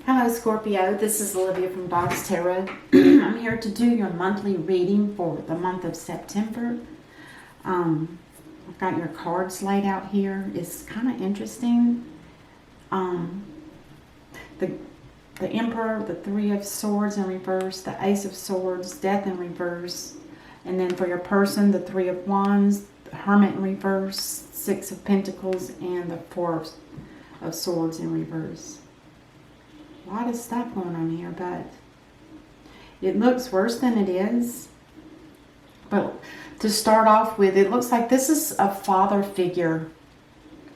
Hello Scorpio, this is Olivia from Dogs Tarot. I'm here to do your monthly reading for the month of September. I've got your cards laid out here. It's kind of interesting. The Emperor, the Three of Swords in reverse, the Ace of Swords, Death in reverse, and then for your person, the Three of Wands, the Hermit in reverse, Six of Pentacles, and the Four of Swords in reverse. A lot of stuff going on here, but it looks worse than it is. But to start off with, it looks like this is a father figure,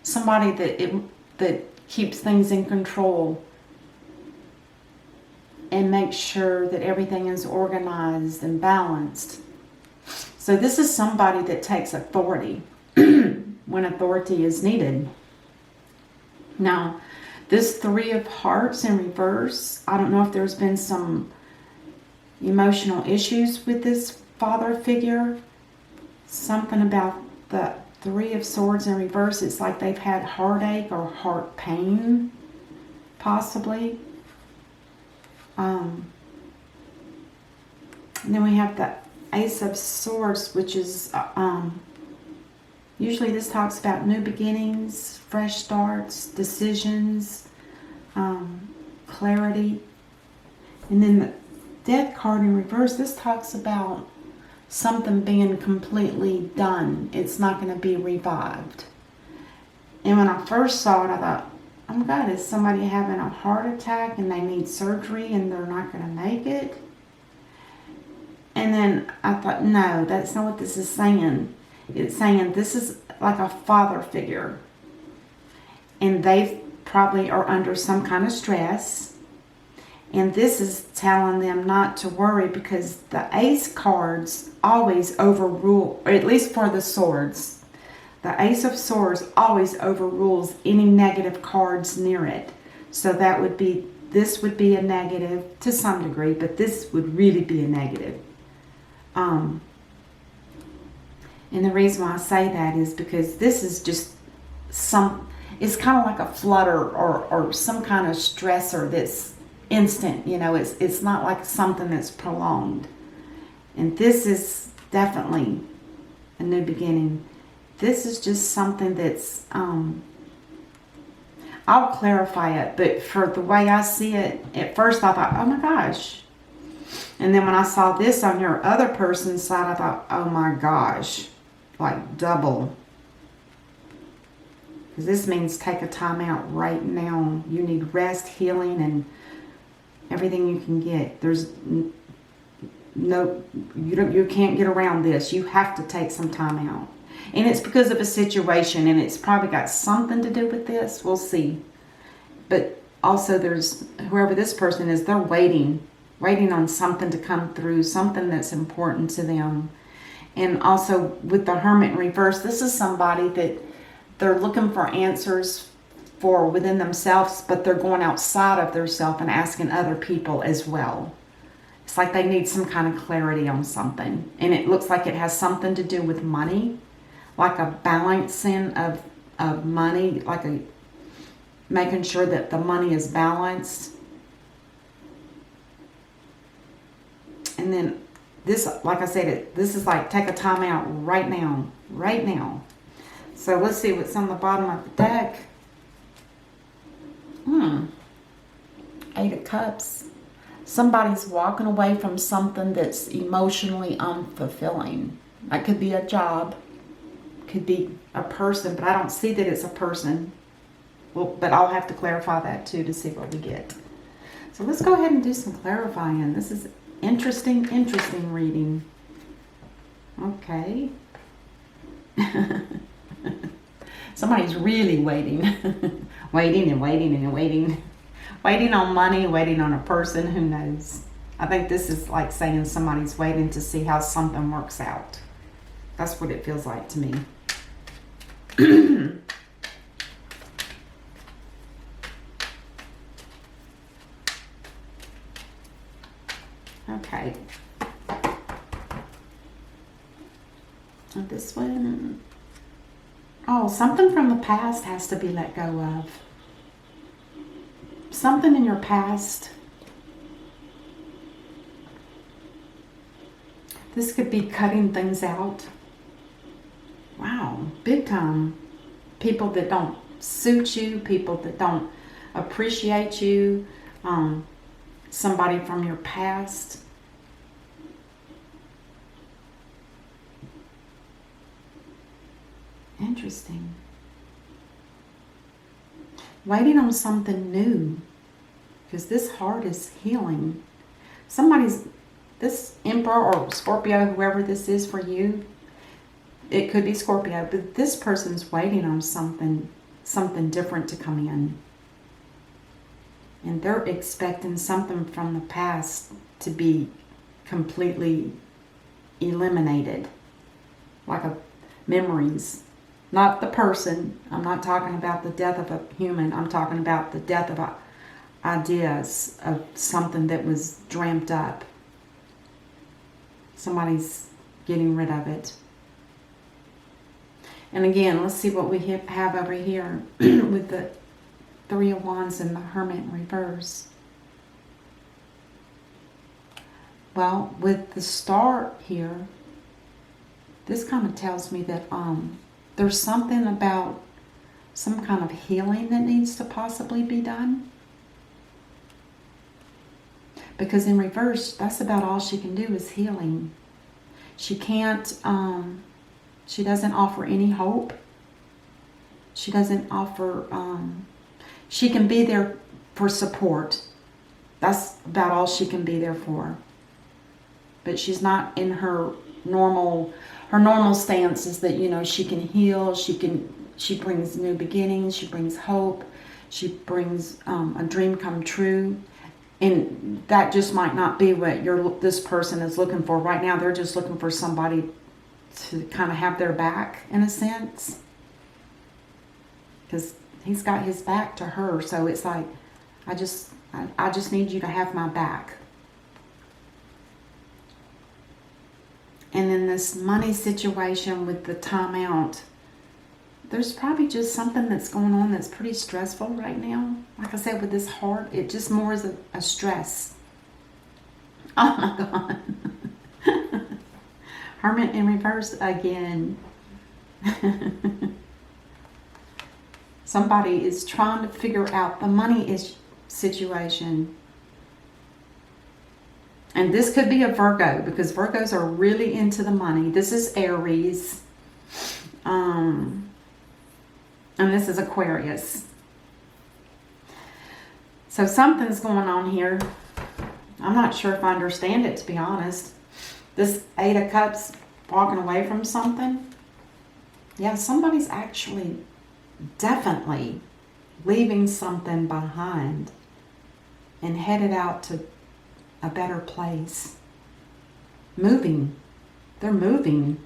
somebody that keeps things in control and makes sure that everything is organized and balanced. So this is somebody that takes authority when authority is needed. Now, this Three of Hearts in reverse, I don't know if there's been some emotional issues with this father figure. Something about the Three of Swords in reverse, it's like they've had heartache or heart pain, possibly. And then we have the Ace of Swords, which is, usually this talks about new beginnings, fresh starts, decisions, clarity. And then the Death card in reverse, this talks about something being completely done. It's not going to be revived. And when I first saw it, I thought, oh my God, is somebody having a heart attack and they need surgery and they're not going to make it? And then I thought, no, that's not what this is saying. It's saying this is like a father figure. And they probably are under some kind of stress. And this is telling them not to worry because the Ace cards always overrule, or at least for the swords. The Ace of Swords always overrules any negative cards near it. So that would be, this would be a negative to some degree, but this would really be a negative. And the reason why I say that is because this is just it's kind of like a flutter or some kind of stressor that's instant, you know, it's not like something that's prolonged. And this is definitely a new beginning. This is just something that's, I'll clarify it, but for the way I see it, at first I thought, oh my gosh. And then when I saw this on your other person's side, I thought, oh my gosh, like double. Because this means take a time out right now. You need rest, healing, and everything you can get. There's you can't get around this. You have to take some time out. And it's because of a situation, and it's probably got something to do with this. We'll see. But also there's, whoever this person is, they're waiting on something to come through, something that's important to them. And also with the Hermit in reverse, this is somebody that they're looking for answers for within themselves, but they're going outside of themselves and asking other people as well. It's like they need some kind of clarity on something. And it looks like it has something to do with money, like a balancing of money, like making sure that the money is balanced. And then this, like I said, this is like take a time out right now. Right now. So let's see what's on the bottom of the deck. Eight of Cups. Somebody's walking away from something that's emotionally unfulfilling. That could be a job. Could be a person, but I don't see that it's a person. Well, but I'll have to clarify that too to see what we get. So let's go ahead and do some clarifying. This is interesting reading. Okay. Somebody's really waiting. Waiting and waiting and waiting. Waiting on money, waiting on a person, who knows. I think this is like saying somebody's waiting to see how something works out. That's what it feels like to me. Okay. And this one. Oh, something from the past has to be let go of. something in your past. This could be cutting things out. Wow, big time. People that don't suit you, people that don't appreciate you, somebody from your past. Interesting. Waiting on something new, because this heart is healing. This Emperor or Scorpio, whoever this is for you, it could be Scorpio, but this person's waiting on something different to come in. And they're expecting something from the past to be completely eliminated. Like memories. Not the person. I'm not talking about the death of a human. I'm talking about the death of ideas of something that was dreamt up. Somebody's getting rid of it. And again, let's see what we have over here with the Three of Wands and the Hermit in reverse. Well, with the Star here, this kind of tells me that there's something about some kind of healing that needs to possibly be done. Because in reverse, that's about all she can do is healing. She can't, she doesn't offer any hope. She doesn't offer, she can be there for support. That's about all she can be there for. But she's not in her normal stance is that, you know, she can heal, she brings new beginnings, she brings hope, she brings a dream come true. And that just might not be what this person is looking for right now. They're just looking for somebody to kind of have their back in a sense. Because he's got his back to her. So it's like, I just need you to have my back. And in this money situation with the timeout, there's probably just something that's going on that's pretty stressful right now. Like I said, with this heart, it just more is a stress. Oh my God. Hermit in reverse again. Somebody is trying to figure out the money situation. And this could be a Virgo, because Virgos are really into the money. This is Aries. And this is Aquarius. So something's going on here. I'm not sure if I understand it, to be honest. This Eight of Cups, walking away from something. Yeah, somebody's actually definitely leaving something behind and headed out to a better place. Moving. They're moving.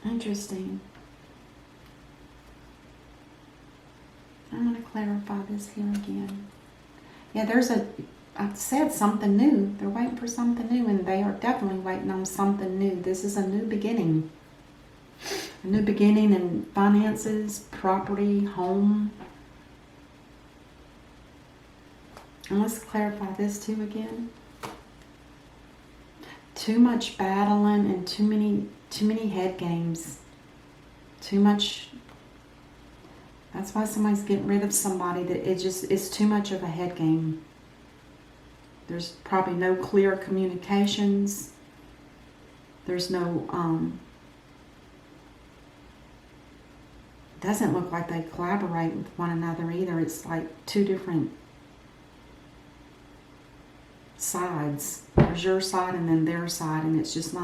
Interesting. I'm going to clarify this here again. Yeah, I said something new. They're waiting for something new, and they are definitely waiting on something new. This is a new beginning. A new beginning in finances, property, home. And let's clarify this too again. Too much battling and too many head games. Too much. That's why somebody's getting rid of somebody, that it's too much of a head game. There's probably no clear communications. There's no doesn't look like they collaborate with one another either. It's like two different sides. There's your side and then their side, and it's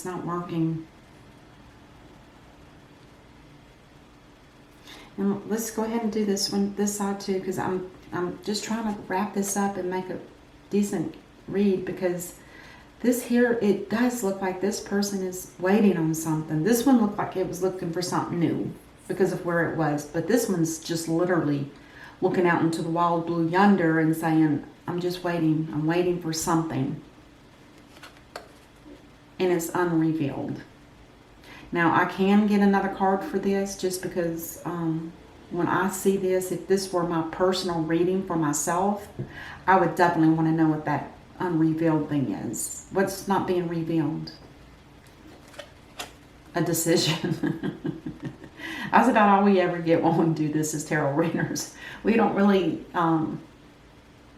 not working. And let's go ahead and do this side too, because I'm just trying to wrap this up and make a decent read, because this here, it does look like this person is waiting on something. This one looked like it was looking for something new because of where it was, but this one's just literally looking out into the wild blue yonder and saying, I'm just waiting. I'm waiting for something. and it's unrevealed. Now, I can get another card for this just because when I see this, if this were my personal reading for myself, I would definitely want to know what that unrevealed thing is. What's not being revealed? A decision. That's about all we ever get when we do this as tarot readers. We don't really,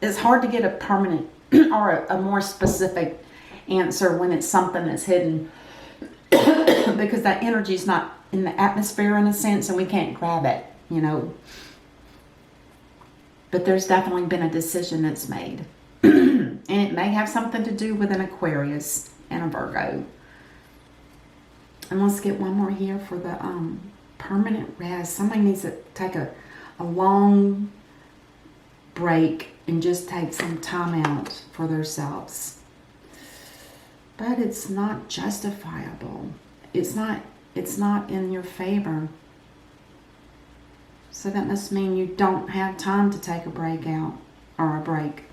it's hard to get a permanent or a more specific answer when it's something that's hidden because that energy is not in the atmosphere in a sense and we can't grab it, you know. But there's definitely been a decision that's made. And it may have something to do with an Aquarius and a Virgo. And let's get one more here for the permanent rest. Somebody needs to take a long break and just take some time out for themselves. But it's not justifiable. It's not in your favor. So that must mean you don't have time to take a break out or a break.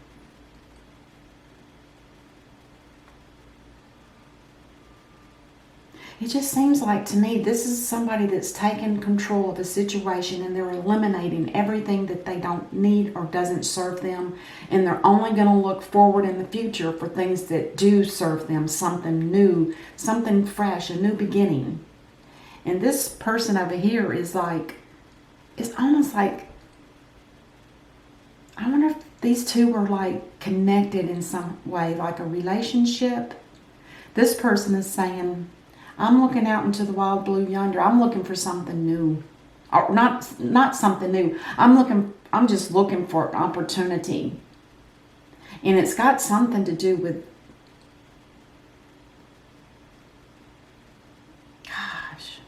It just seems like to me this is somebody that's taken control of a situation and they're eliminating everything that they don't need or doesn't serve them, and they're only going to look forward in the future for things that do serve them, something new, something fresh, a new beginning. And this person over here is like, it's almost like, I wonder if these two are like connected in some way, like a relationship. This person is saying, I'm looking out into the wild blue yonder. I'm looking for something new. Or not something new. I'm just looking for opportunity. And it's got something to do with, gosh,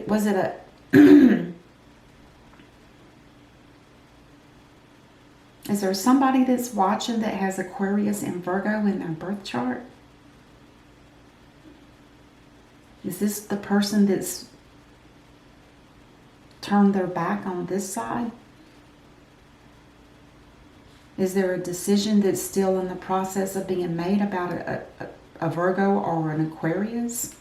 was it a is there somebody that's watching that has Aquarius and Virgo in their birth chart? Is this the person that's turned their back on this side? Is there a decision that's still in the process of being made about a Virgo or an Aquarius?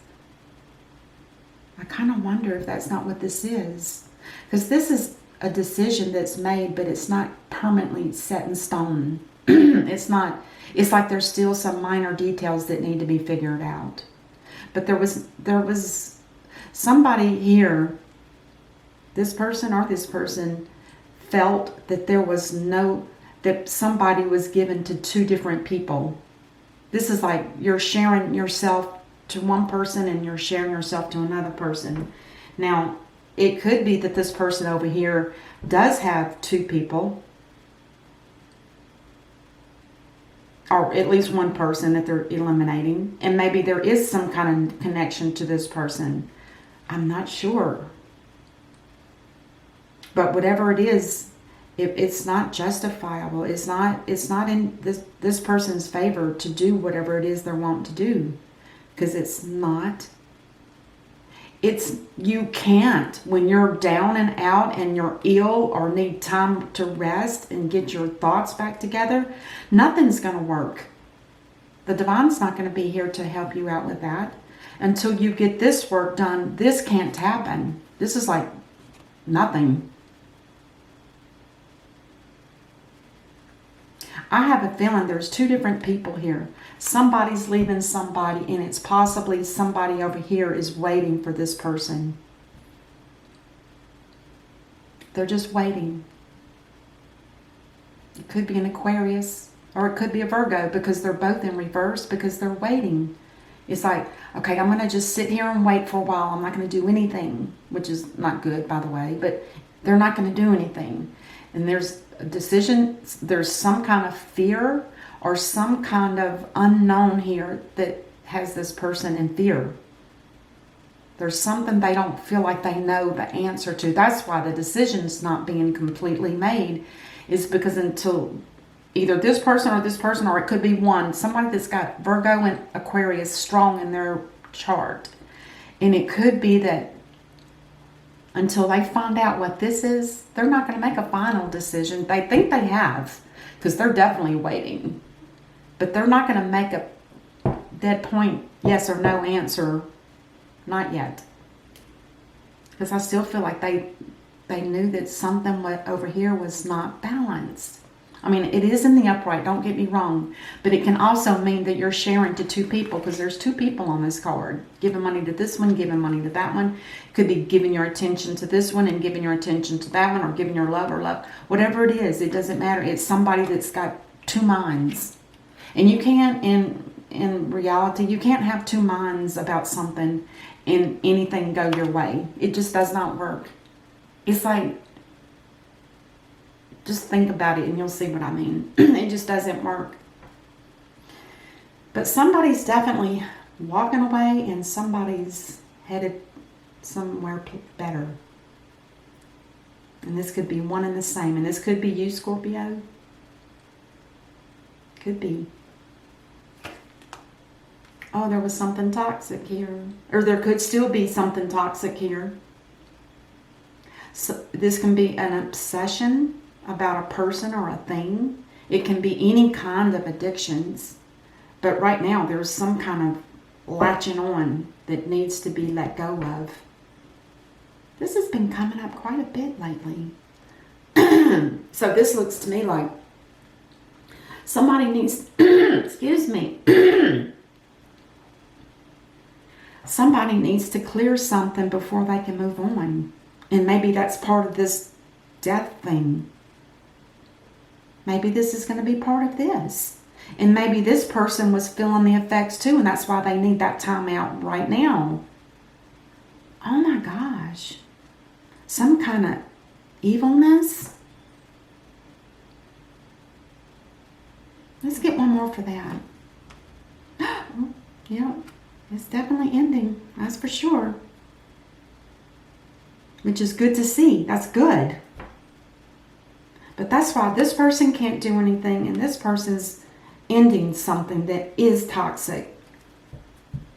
I kind of wonder if that's not what this is. Because this is a decision that's made, but it's not permanently set in stone. It's like there's still some minor details that need to be figured out. But there was somebody here, this person or this person, felt that that somebody was given to two different people. This is like you're sharing yourself to one person and you're sharing yourself to another person. Now, it could be that this person over here does have two people, or at least one person that they're eliminating, and maybe there is some kind of connection to this person. I'm not sure. But whatever it is, it's not justifiable. It's not in this person's favor to do whatever it is they want to do. Because you can't, when you're down and out and you're ill or need time to rest and get your thoughts back together, nothing's going to work. The divine's not going to be here to help you out with that. Until you get this work done, this can't happen. This is like nothing. I have a feeling there's two different people here. Somebody's leaving somebody, and it's possibly somebody over here is waiting for this person. They're just waiting. It could be an Aquarius, or it could be a Virgo, because they're both in reverse, because they're waiting. It's like, okay, I'm going to just sit here and wait for a while. I'm not going to do anything, which is not good, by the way, but they're not going to do anything. And there's a decision, there's some kind of fear or some kind of unknown here that has this person in fear. There's something they don't feel like they know the answer to. That's why the decision's not being completely made, is because until either this person, or it could be somebody that's got Virgo and Aquarius strong in their chart. And it could be that until they find out what this is, they're not going to make a final decision. They think they have, because they're definitely waiting. But they're not going to make a dead point yes or no answer. Not yet. Because I still feel like they knew that something over here was not balanced. I mean, it is in the upright, don't get me wrong. But it can also mean that you're sharing to two people, because there's two people on this card. Giving money to this one, giving money to that one. Could be giving your attention to this one and giving your attention to that one, or giving your love or love. Whatever it is, it doesn't matter. It's somebody that's got two minds. And you can't, in reality, you can't have two minds about something and anything go your way. It just does not work. It's like, just think about it and you'll see what I mean. It just doesn't work. But somebody's definitely walking away and somebody's headed somewhere better. And this could be one and the same. And this could be you, Scorpio. Could be. Oh, there was something toxic here. Or there could still be something toxic here. So this can be an obsession about a person or a thing. It can be any kind of addictions. But right now there's some kind of latching on that needs to be let go of. This has been coming up quite a bit lately. So this looks to me like somebody needs, excuse me, somebody needs to clear something before they can move on. And maybe that's part of this death thing. Maybe this is going to be part of this. And maybe this person was feeling the effects too, and that's why they need that time out right now. Oh my gosh. Some kind of evilness. Let's get one more for that. Yeah, it's definitely ending. That's for sure. Which is good to see. That's good. But that's why this person can't do anything, and this person's ending something that is toxic.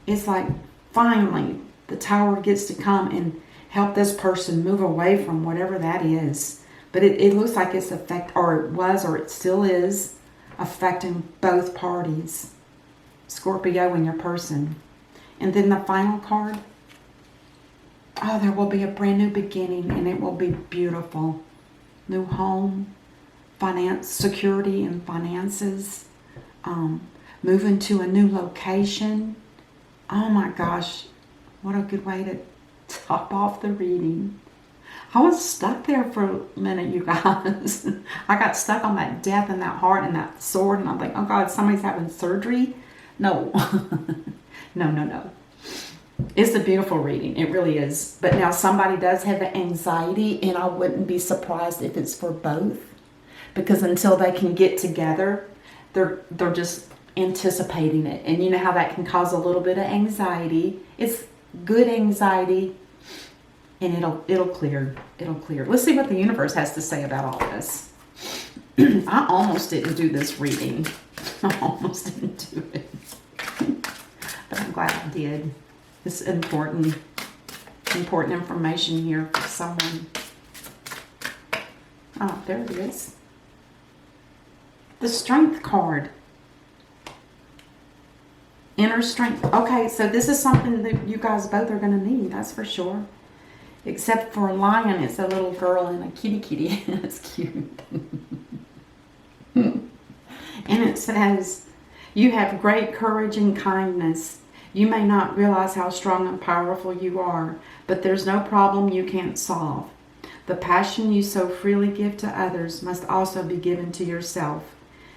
It's like finally the tower gets to come and help this person move away from whatever that is. But it looks like it's or it was, or it still is affecting both parties. Scorpio and your person. And then the final card. Oh, there will be a brand new beginning, and it will be beautiful. New home, finance, security and finances, moving to a new location. Oh my gosh, what a good way to top off the reading. I was stuck there for a minute, you guys. I got stuck on that death and that heart and that sword, and I'm like, oh God, somebody's having surgery? No. No. It's a beautiful reading. It really is. But now somebody does have anxiety, and I wouldn't be surprised if it's for both. Because until they can get together, they're just anticipating it. And you know how that can cause a little bit of anxiety. It's good anxiety, and it'll clear. It'll clear. Let's see what the universe has to say about all this. I almost didn't do this reading. I almost didn't do it. But I'm glad I did. It's important information here for someone. Oh, there it is. The Strength card. Inner strength. Okay, so this is something that you guys both are going to need, that's for sure. Except for a lion, it's a little girl and a kitty. It's cute. And it says, you have great courage and kindness. You may not realize how strong and powerful you are, but there's no problem you can't solve. The passion you so freely give to others must also be given to yourself.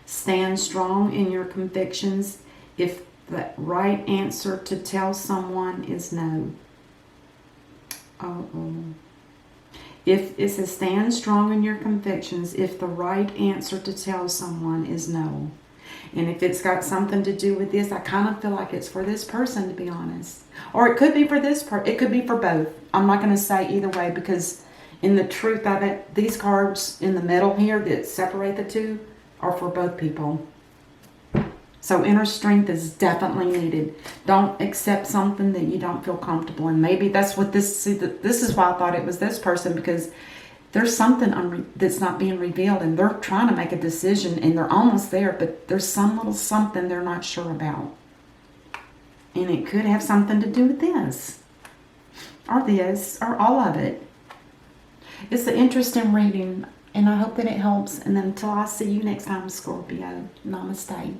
Stand strong in your convictions if the right answer to tell someone is no. If it says stand strong in your convictions if the right answer to tell someone is no. And if it's got something to do with this, I kind of feel like it's for this person, to be honest. Or it could be for this person. It could be for both. I'm not going to say either way, because in the truth of it, these cards in the middle here that separate the two are for both people. So inner strength is definitely needed. Don't accept something that you don't feel comfortable in. Maybe that's what this is why I thought it was this person, because there's something that's not being revealed, and they're trying to make a decision, and they're almost there, but there's some little something they're not sure about. And it could have something to do with this, or all of it. It's an interesting reading, and I hope that it helps. And until I see you next time, Scorpio, namaste.